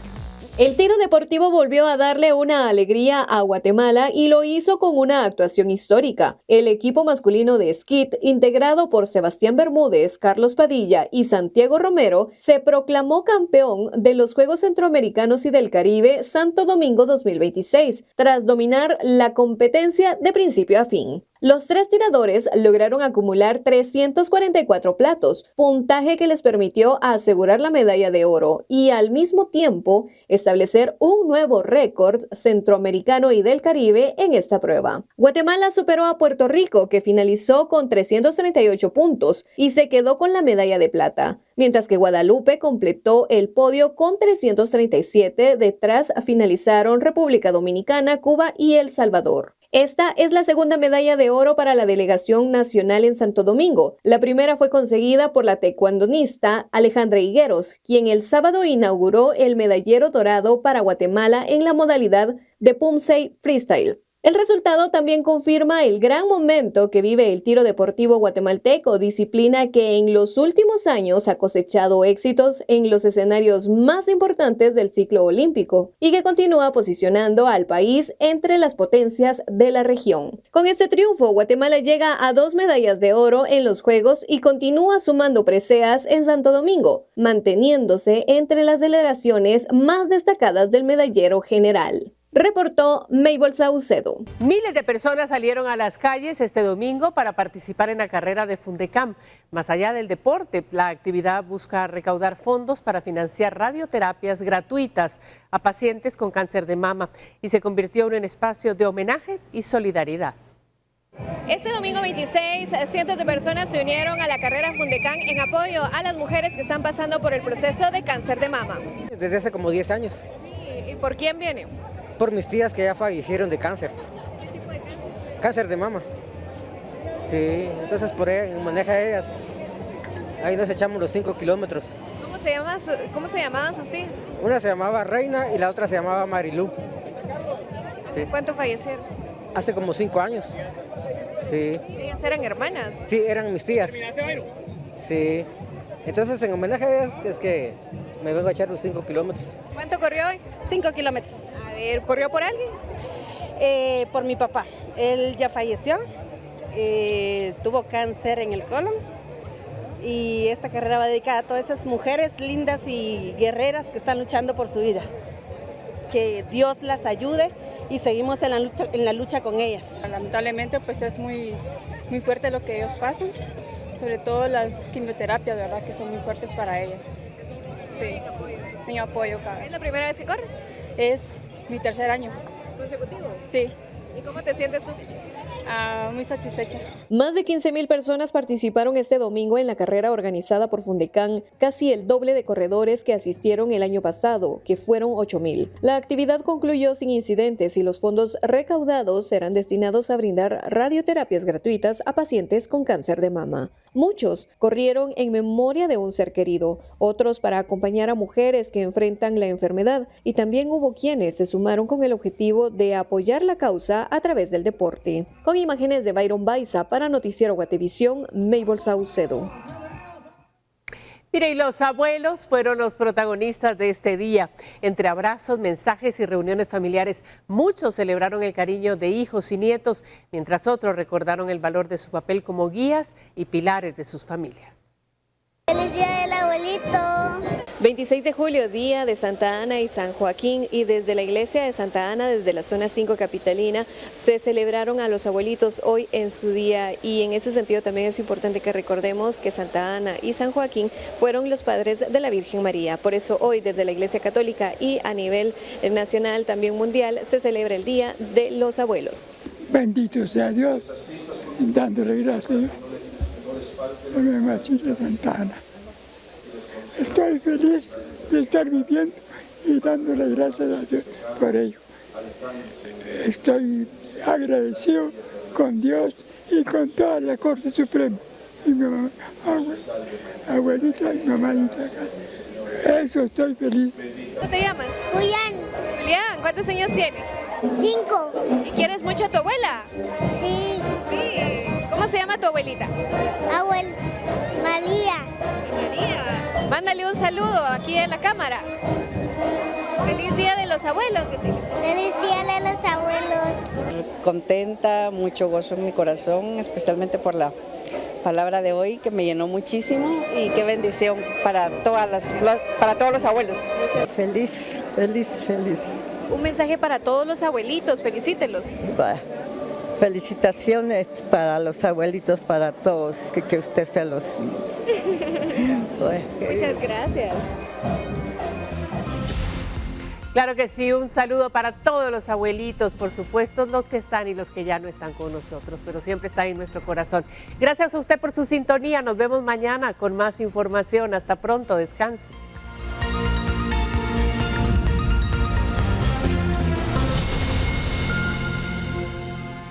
El tiro deportivo volvió a darle una alegría a Guatemala y lo hizo con una actuación histórica. El equipo masculino de esquí, integrado por Sebastián Bermúdez, Carlos Padilla y Santiago Romero, se proclamó campeón de los Juegos Centroamericanos y del Caribe Santo Domingo 2026, tras dominar la competencia de principio a fin. Los tres tiradores lograron acumular 344 platos, puntaje que les permitió asegurar la medalla de oro y al mismo tiempo establecer un nuevo récord centroamericano y del Caribe en esta prueba. Guatemala superó a Puerto Rico, que finalizó con 338 puntos y se quedó con la medalla de plata, mientras que Guadalupe completó el podio con 337, detrás finalizaron República Dominicana, Cuba y El Salvador. Esta es la segunda medalla de oro para la delegación nacional en Santo Domingo. La primera fue conseguida por la taekwondonista Alejandra Higueros, quien el sábado inauguró el medallero dorado para Guatemala en la modalidad de Pumsei Freestyle. El resultado también confirma el gran momento que vive el tiro deportivo guatemalteco, disciplina que en los últimos años ha cosechado éxitos en los escenarios más importantes del ciclo olímpico y que continúa posicionando al país entre las potencias de la región. Con este triunfo, Guatemala llega a 2 medallas de oro en los Juegos y continúa sumando preseas en Santo Domingo, manteniéndose entre las delegaciones más destacadas del medallero general. Reportó Mabel Saucedo. Miles de personas salieron a las calles este domingo para participar en la carrera de Fundecam. Más allá del deporte, la actividad busca recaudar fondos para financiar radioterapias gratuitas a pacientes con cáncer de mama y se convirtió en un espacio de homenaje y solidaridad. Este domingo 26, cientos de personas se unieron a la carrera Fundecam en apoyo a las mujeres que están pasando por el proceso de cáncer de mama. Desde hace como 10 años. ¿Y por quién viene? Por mis tías que ya fallecieron de cáncer. ¿Qué tipo de cáncer? Cáncer de mama. Sí, entonces por ahí maneja a ellas. Ahí nos echamos los 5 kilómetros. ¿Cómo se llamaban sus tías? Una se llamaba Reina y la otra se llamaba Marilú. Sí. ¿Cuánto fallecieron? Hace como 5 años. Sí. ¿Ellas eran hermanas? Sí, eran mis tías. Sí. Entonces en homenaje a ellas es que me vengo a echar los 5 kilómetros. ¿Cuánto corrió hoy? 5 kilómetros. A ver, ¿corrió por alguien? Por mi papá. Él ya falleció, tuvo cáncer en el colon y esta carrera va dedicada a todas esas mujeres lindas y guerreras que están luchando por su vida. Que Dios las ayude y seguimos en la lucha con ellas. Lamentablemente pues es muy fuerte lo que ellos pasan, sobre todo las quimioterapias, ¿verdad? Que son muy fuertes para ellas. Sí, sin apoyo. ¿Es la primera vez que corres? Es mi 3er año. ¿Consecutivo? Sí. ¿Y cómo te sientes tú? Muy satisfecha. Más de 15,000 personas participaron este domingo en la carrera organizada por Fundecán, casi el doble de corredores que asistieron el año pasado, que fueron 8,000. La actividad concluyó sin incidentes y los fondos recaudados serán destinados a brindar radioterapias gratuitas a pacientes con cáncer de mama. Muchos corrieron en memoria de un ser querido, otros para acompañar a mujeres que enfrentan la enfermedad, y también hubo quienes se sumaron con el objetivo de apoyar la causa a través del deporte. Con imágenes de Byron Baiza para Noticiero Guatevisión, Mabel Saucedo. Mire, y los abuelos fueron los protagonistas de este día. Entre abrazos, mensajes y reuniones familiares, muchos celebraron el cariño de hijos y nietos, mientras otros recordaron el valor de su papel como guías y pilares de sus familias. ¡Feliz Día del Abuelito! 26 de julio, Día de Santa Ana y San Joaquín, y desde la iglesia de Santa Ana, desde la zona 5 capitalina, se celebraron a los abuelitos hoy en su día, y en ese sentido también es importante que recordemos que Santa Ana y San Joaquín fueron los padres de la Virgen María. Por eso hoy desde la iglesia católica y a nivel nacional, también mundial, se celebra el Día de los Abuelos. Bendito sea Dios, dándole gracias a mi mamacita Santa Ana. Estoy feliz de estar viviendo y dándole gracias a Dios por ello. Estoy agradecido con Dios y con toda la Corte Suprema. Y mi mamá, abuelita y mamadita acá. Eso estoy feliz. ¿Cómo te llamas? Julián. Julián, ¿cuántos años tienes? 5. ¿Y quieres mucho a tu abuela? Sí. ¿Cómo se llama tu abuelita? María. María. Mándale un saludo aquí en la cámara. Feliz Día de los Abuelos. Feliz Día de los Abuelos. Contenta, mucho gozo en mi corazón, especialmente por la palabra de hoy que me llenó muchísimo, y qué bendición para todos los abuelos. Feliz, feliz, feliz. Un mensaje para todos los abuelitos, felicítelos. Felicitaciones para los abuelitos, para todos, que usted se los... Muchas gracias. Claro que sí, un saludo para todos los abuelitos, por supuesto, los que están y los que ya no están con nosotros, pero siempre están en nuestro corazón. Gracias a usted por su sintonía, nos vemos mañana con más información. Hasta pronto, descanse.